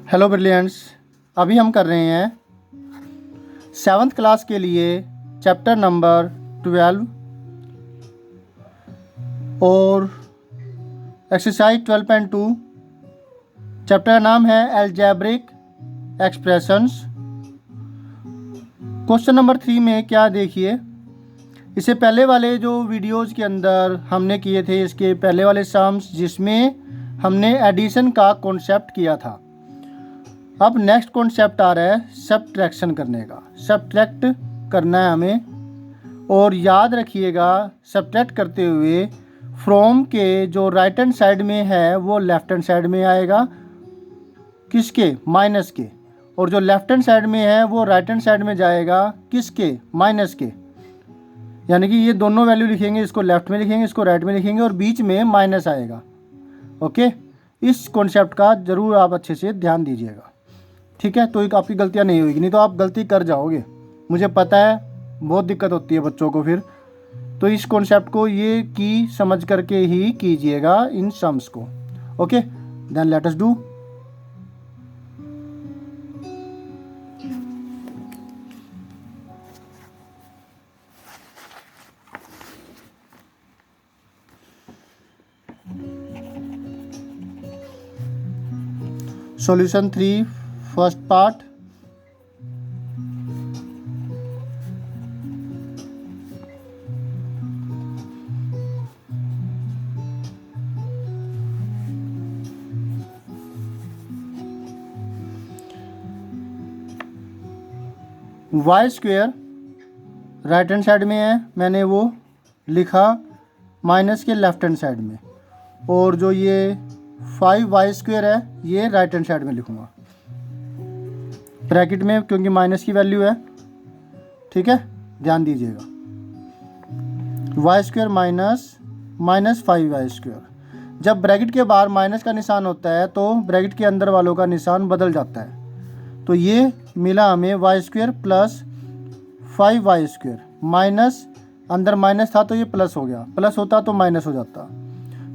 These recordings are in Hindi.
हेलो ब्रिलियंट्स, अभी हम कर रहे हैं 7th क्लास के लिए चैप्टर नंबर 12 और एक्सरसाइज 12.2। चैप्टर का नाम है अलजेब्रिक एक्सप्रेशंस। क्वेश्चन नंबर 3 में क्या देखिए, इससे पहले वाले जो वीडियोस के अंदर हमने किए थे, इसके पहले वाले सम्स जिसमें हमने एडिशन का कॉन्सेप्ट किया था। अब नेक्स्ट कॉन्सेप्ट आ रहा है सब्ट्रैक्शन करने का। सब्ट्रैक्ट करना है हमें, और याद रखिएगा सब्ट्रैक्ट करते हुए फ्रॉम के जो राइट हैंड साइड में है वो लेफ्ट हैंड साइड में आएगा, किसके? माइनस के। और जो लेफ्ट हैंड साइड में है वो राइट हैंड साइड में जाएगा, किसके? माइनस के। यानी कि ये दोनों वैल्यू लिखेंगे, इसको लेफ्ट में लिखेंगे, इसको राइट में लिखेंगे, और बीच में माइनस आएगा। ओके, इस कॉन्सेप्ट का ज़रूर आप अच्छे से ध्यान दीजिएगा, ठीक है? तो एक आपकी गलतियां नहीं होगी, नहीं तो आप गलती कर जाओगे। मुझे पता है बहुत दिक्कत होती है बच्चों को फिर, तो इस कॉन्सेप्ट को ये की समझ करके ही कीजिएगा इन सम्स को। Okay, then let us do. Solution 3 first part. Y square right hand side में है, मैंने वो लिखा माइनस के लेफ्ट हैंड साइड में, और जो ये 5y स्क्वेयर है ये राइट हैंड साइड में लिखूंगा ब्रैकेट में, क्योंकि माइनस की वैल्यू है। ठीक है, ध्यान दीजिएगा। y square minus 5y square. जब ब्रैकेट के बाहर माइनस का निशान होता है तो ब्रैकेट के अंदर वालों का निशान बदल जाता है। तो ये मिला हमें y square plus 5y square, minus अंदर माइनस था तो ये प्लस हो गया, प्लस होता तो माइनस हो जाता।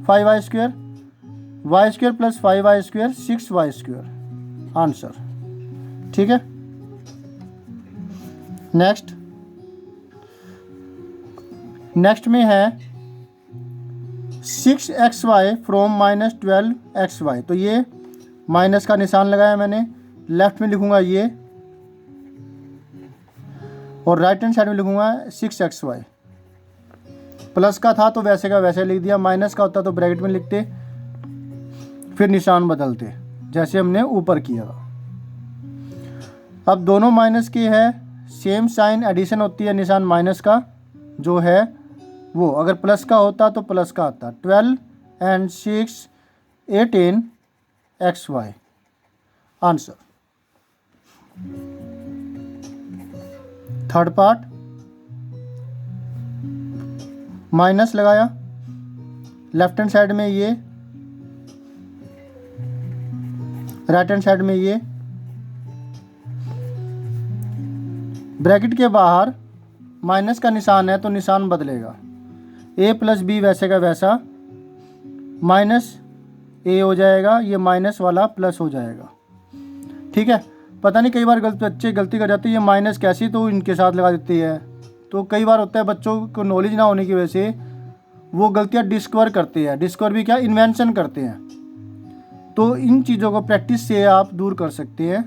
5y square, y square plus 5y square 6y square answer. ठीक है, नेक्स्ट में है 6xy फ्रॉम माइनस 12xy। तो ये माइनस का निशान लगाया मैंने, लेफ्ट में लिखूंगा ये, और राइट हैंड साइड में लिखूंगा 6xy। प्लस का था तो वैसे का वैसे लिख दिया, माइनस का होता तो ब्रैकेट में लिखते, फिर निशान बदलते जैसे हमने ऊपर किया था। अब दोनों माइनस के है, सेम साइन एडिशन होती है, निशान माइनस का जो है वो, अगर प्लस का होता तो प्लस का आता। 12 and 6 18 xy answer. Third part, minus लगाया लेफ्ट हैंड साइड में ये, राइट हैंड साइड में ये, ब्रैकेट के बाहर माइनस का निशान है तो निशान बदलेगा, a प्लस बी वैसे का वैसा, माइनस a हो जाएगा, ये माइनस वाला प्लस हो जाएगा। ठीक है, पता नहीं कई बार बच्चे गलती कर जाते हैं, ये माइनस कैसी तो इनके साथ लगा देती है। तो कई बार होता है बच्चों को नॉलेज ना होने की वजह से वो गलतियाँ डिस्कवर करते हैं। डिस्कवर भी क्या, इन्वेंशन करते हैं। तो इन चीज़ों को प्रैक्टिस से आप दूर कर सकते हैं।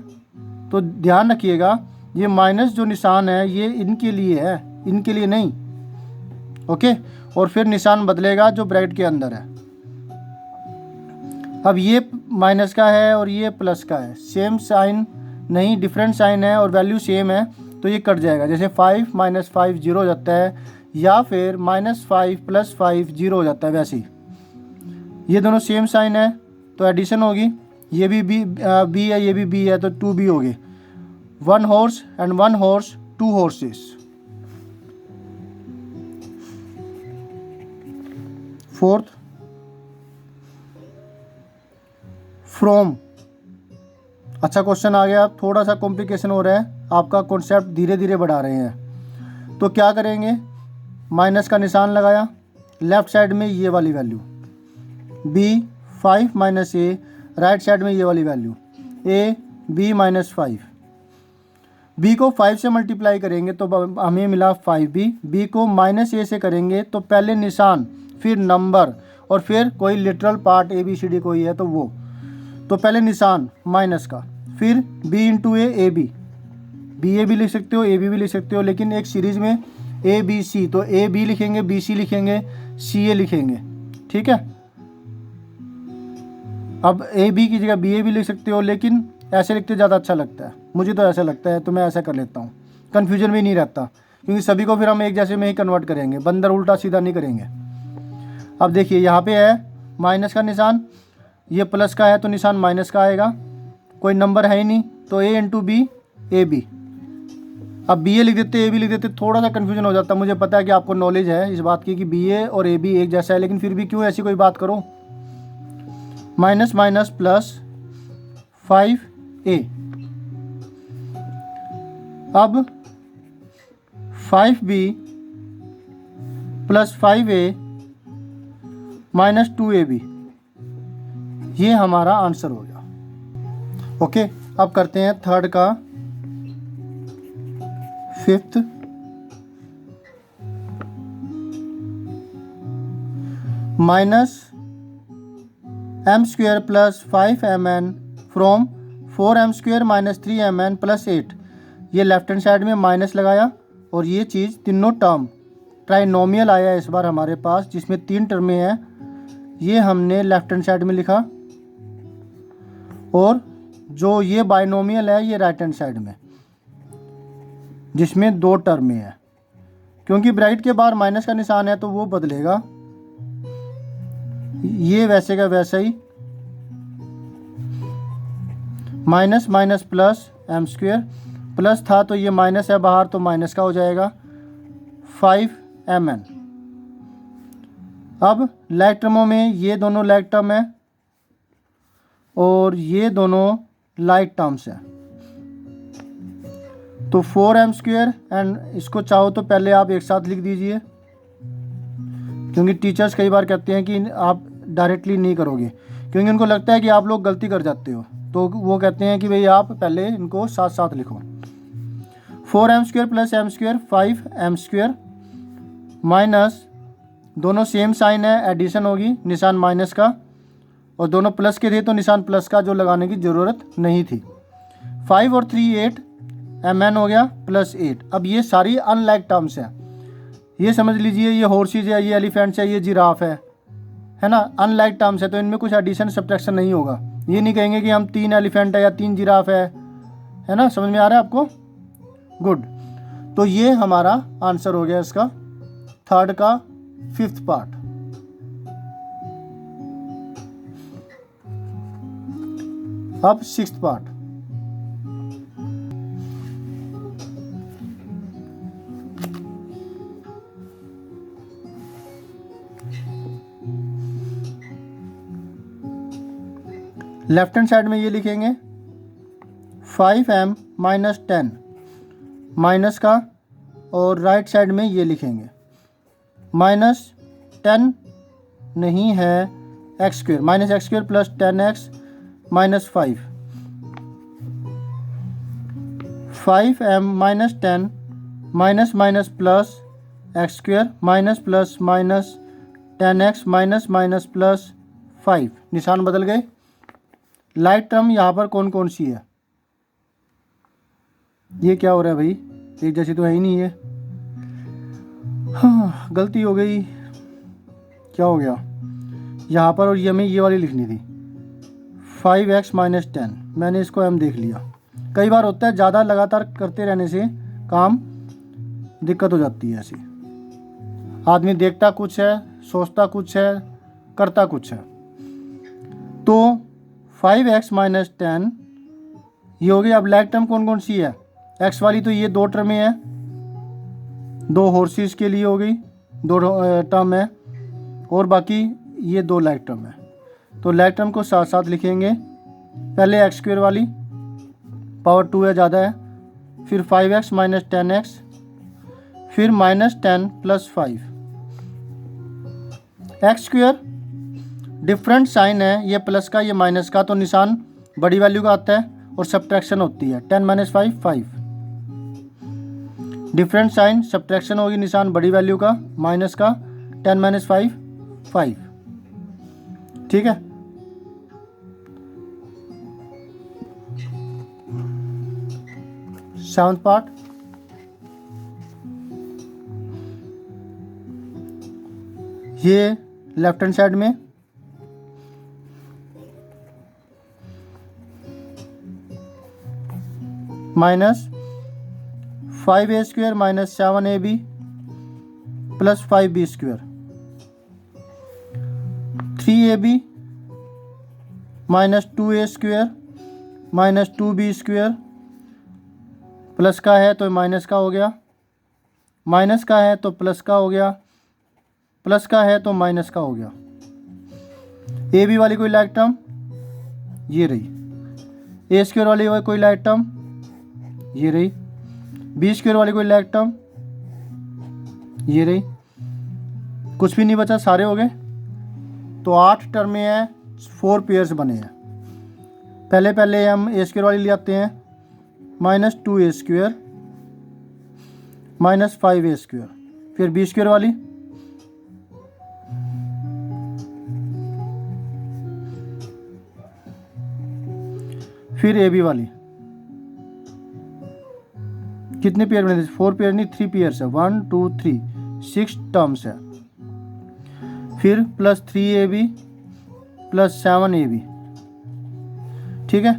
तो ध्यान रखिएगा, ये माइनस जो निशान है ये इनके लिए है, इनके लिए नहीं। ओके, और फिर निशान बदलेगा जो ब्रैकेट के अंदर है। अब ये माइनस का है और ये प्लस का है, सेम साइन नहीं, डिफरेंट साइन है और वैल्यू सेम है, तो ये कट जाएगा। जैसे 5 माइनस 5 जीरो हो जाता है, या फिर -5 प्लस 5 जीरो हो जाता है, वैसे ही ये दोनों सेम साइन है तो एडिशन होगी। ये भी बी है, ये भी बी है, तो 2b हो गए। 1 horse and 1 horse 2 horses। Fourth, from. अच्छा क्वेश्चन आ गया, थोड़ा सा कॉम्प्लिकेशन हो रहा है, आपका कॉन्सेप्ट धीरे धीरे बढ़ा रहे हैं। तो क्या करेंगे, माइनस का निशान लगाया, लेफ्ट साइड में ये वाली value b 5 minus a, right side में ये वाली value. A B minus 5। B को 5 से मल्टीप्लाई करेंगे तो हमें मिला 5b। बी को माइनस ए से करेंगे तो पहले निशान, फिर नंबर, और फिर कोई literal part A B C D कोई है तो वो। तो पहले निशान माइनस का, फिर b into a B, B A भी लिख सकते हो, ए बी भी लिख सकते हो, लेकिन एक सीरीज में ए बी सी, तो ए बी लिखेंगे, बी सी लिखेंगे, सी ए लिखेंगे, ठीक है। अब ए बी की जगह बी ए भी लिख सकते हो, लेकिन ऐसे लिखते ज़्यादा अच्छा लगता है, मुझे तो ऐसा लगता है, तो मैं ऐसा कर लेता हूँ, कन्फ्यूजन भी नहीं रहता, क्योंकि सभी को फिर हम एक जैसे में ही कन्वर्ट करेंगे, बंदर उल्टा सीधा नहीं करेंगे। अब देखिए यहाँ पे है माइनस का निशान, ये प्लस का है तो निशान माइनस का आएगा, कोई नंबर है ही नहीं, तो ए इंटू बी ए बी। अब बी ए लिख देते, ए बी लिख देते, थोड़ा सा कन्फ्यूजन हो जाता है। मुझे पता है कि आपको नॉलेज है इस बात की कि बी ए और ए बी एक जैसा है, लेकिन फिर भी क्यों ऐसी कोई बात करो। Minus minus plus 5a। अब 5b plus 5a minus 2ab, ये हमारा आंसर हो गया। ओके, अब करते हैं थर्ड का fifth. Minus M square plus 5mn from 4m square minus 3mn plus 8। ये लेफ्ट हैंड साइड में माइनस लगाया, और ये चीज़ तीनों टर्म ट्राइनोमियल आया इस बार हमारे पास, जिसमें 3 टर्में हैं, ये हमने लेफ्ट हैंड साइड में लिखा, और जो ये बाइनोमियल है ये राइट हैंड साइड में, जिसमें 2 टर्में हैं। क्योंकि ब्रैकेट के बाहर माइनस का निशान है तो वो बदलेगा, ये वैसे का वैसा ही, minus minus plus M square, plus था तो ये माइनस है बाहर तो माइनस का हो जाएगा 5mn। अब लाइक टर्मों में ये दोनों लाइक टर्म है और ये दोनों लाइक टर्म्स हैं, तो 4m स्क्वेयर, एंड इसको चाहो तो पहले आप एक साथ लिख दीजिए, क्योंकि टीचर्स कई बार कहते हैं कि आप डायरेक्टली नहीं करोगे, क्योंकि उनको लगता है कि आप लोग गलती कर जाते हो, तो वो कहते हैं कि भाई आप पहले इनको साथ साथ लिखो। 4m square plus M square 5m square, minus दोनों सेम साइन है, एडिशन होगी, निशान माइनस का, और दोनों प्लस के थे तो निशान प्लस का जो लगाने की ज़रूरत नहीं थी। 5 और 3 8 mn हो गया प्लस 8। अब ये सारी अनलाइक टर्म्स हैं, ये समझ लीजिए ये हॉर्सेज है, ये एलिफेंट्स है, ये जिराफ है ना, अनलाइक टर्म्स है, तो इनमें कुछ एडिशन सब्ट्रैक्शन नहीं होगा। ये नहीं कहेंगे कि हम 3 एलिफेंट है या 3 जिराफ है ना, समझ में आ रहा है आपको? गुड। तो ये हमारा आंसर हो गया इसका थर्ड का फिफ्थ पार्ट। अब sixth part. Left hand side में ये लिखेंगे 5m माइनस 10 माइनस का, और राइट साइड में ये लिखेंगे माइनस 10 नहीं है x square, minus x square plus 10x minus 5m minus 10 minus minus plus x square minus plus minus 10x minus minus plus 5। निशान बदल गए। लाइट टर्म यहाँ पर कौन कौन सी है? ये क्या हो रहा है भाई, एक जैसी तो है ही नहीं है। हाँ गलती हो गई, क्या हो गया यहाँ पर, और ये हमें ये वाली लिखनी थी 5x माइनस 10, मैंने इसको m देख लिया। कई बार होता है ज़्यादा लगातार करते रहने से काम दिक्कत हो जाती है, ऐसी आदमी देखता कुछ है, सोचता कुछ है, करता कुछ है। तो 5x माइनस 10 ये हो गई। अब लाइक टर्म कौन कौन सी है? x वाली तो ये 2 टर्में हैं, 2 हॉर्सेस के लिए हो गई, 2 टर्म है, और बाकी ये 2 लाइक टर्म है। तो लाइक टर्म को साथ साथ लिखेंगे। पहले एक्स स्क्वेयर वाली पावर 2 है, ज़्यादा है, फिर 5x माइनस 10x, फिर minus 10 plus 5। X square different sign है, ये प्लस का ये माइनस का, तो निशान बड़ी वैल्यू का आता है, और सब्ट्रैक्शन होती है 10 - 5 5। डिफरेंट साइन, सब्ट्रैक्शन होगी निशान बड़ी वैल्यू का, माइनस का, 10 - 5 5। ठीक है। सेवंथ पार्ट, ये लेफ्ट हैंड साइड में -5a² - 7ab + 5b², 3ab - 2a² - 2b² plus का है तो माइनस का हो गया, माइनस का है तो प्लस का हो गया, प्लस का है तो माइनस का हो गया। ए बी वाली कोई लाइक टर्म ये रही, a² वाली कोई लाइक टर्म ये रही, b² वाली कोई लाइक टर्म ये रही, कुछ भी नहीं बचा, सारे हो गए। तो 8 टर्में हैं, 4 पेयर्स बने हैं। पहले हम a² वाली ले आते हैं, -2a² - 5a², फिर b² वाली, फिर ए बी वाली। कितने पेयर बने थे? 4 पेयर नहीं, 3 पेयर्स है, 1 2 3 6 टर्म्स है। फिर प्लस 3ab + 7ab। ठीक है।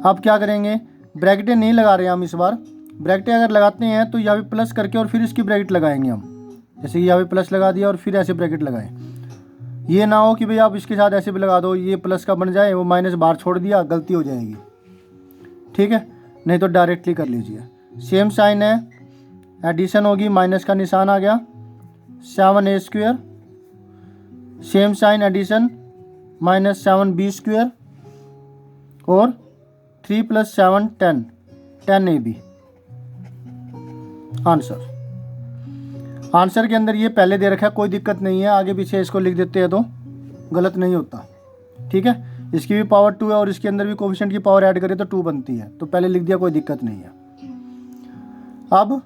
अब क्या करेंगे, ब्रैकेटें नहीं लगा रहे हैं हम इस बार। ब्रैकेटें अगर लगाते हैं तो यहाँ पे प्लस करके और फिर इसकी ब्रैकेट लगाएंगे हम, जैसे कि यहाँ पे प्लस लगा दिया और फिर ऐसे ब्रैकेट लगाएं। ये ना हो कि भाई आप इसके साथ ऐसे भी लगा दो, ये प्लस का बन जाए, वो माइनस बाहर छोड़ दिया, गलती हो जाएगी। ठीक है, नहीं तो डायरेक्टली कर लीजिए। सेम साइन है, एडिशन होगी, माइनस का निशान आ गया, 7a², same sign addition, -7b² और 3 + 7 10 10ab। आंसर के अंदर ये पहले दे रखा है, कोई दिक्कत नहीं है, आगे पीछे इसको लिख देते हैं तो गलत नहीं होता। ठीक है, इसकी भी पावर 2 है और इसके अंदर भी कोफिशिएंट की पावर ऐड करें तो 2 बनती है, तो पहले लिख दिया, कोई दिक्कत नहीं है। अब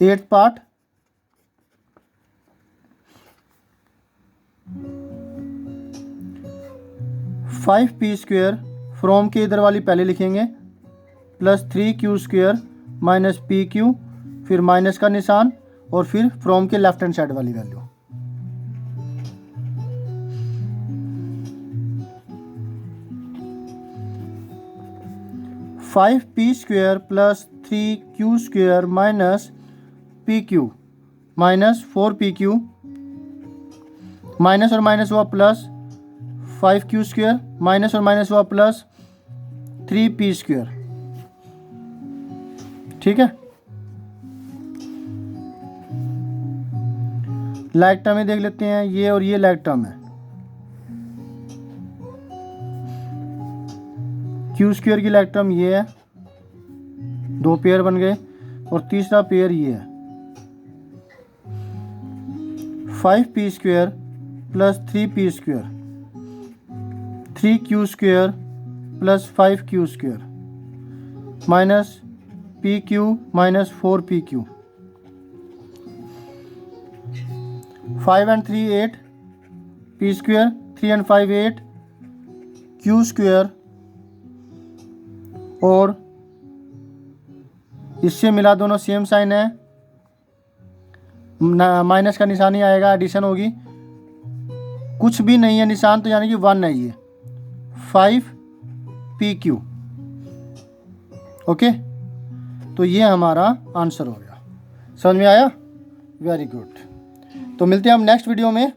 8th पार्ट, (5p²) फ्रॉम के इधर वाली पहले लिखेंगे, +3q² - pq, फिर माइनस का निशान और फिर फ्रॉम के लेफ्ट हैंड साइड वाली value. (5p² + 3q² - pq -4pq, minus और माइनस हुआ प्लस, 5q² माइनस और माइनस हुआ प्लस 3p²। ठीक है, लाइक टर्म में देख लेते हैं, ये और ये लाइक टर्म है। q² की लाइक टर्म ये है, 2 पेयर बन गए, और तीसरा पेयर ये है, 5p² + 3p², 3q² + 5q² -pq -4pq, 5 and 3 8, p², 3 and 5 8, q², और इससे मिला दोनों सेम साइन है, माइनस का निशान ही आएगा, एडिशन होगी, कुछ भी नहीं है निशान तो यानी कि 1 है, ये 5pq। ओके, तो ये हमारा आंसर हो गया। समझ में आया? Very good. तो मिलते हैं हम नेक्स्ट वीडियो में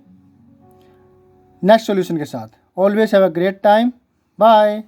नेक्स्ट सॉल्यूशन के साथ। Always have a great time. Bye.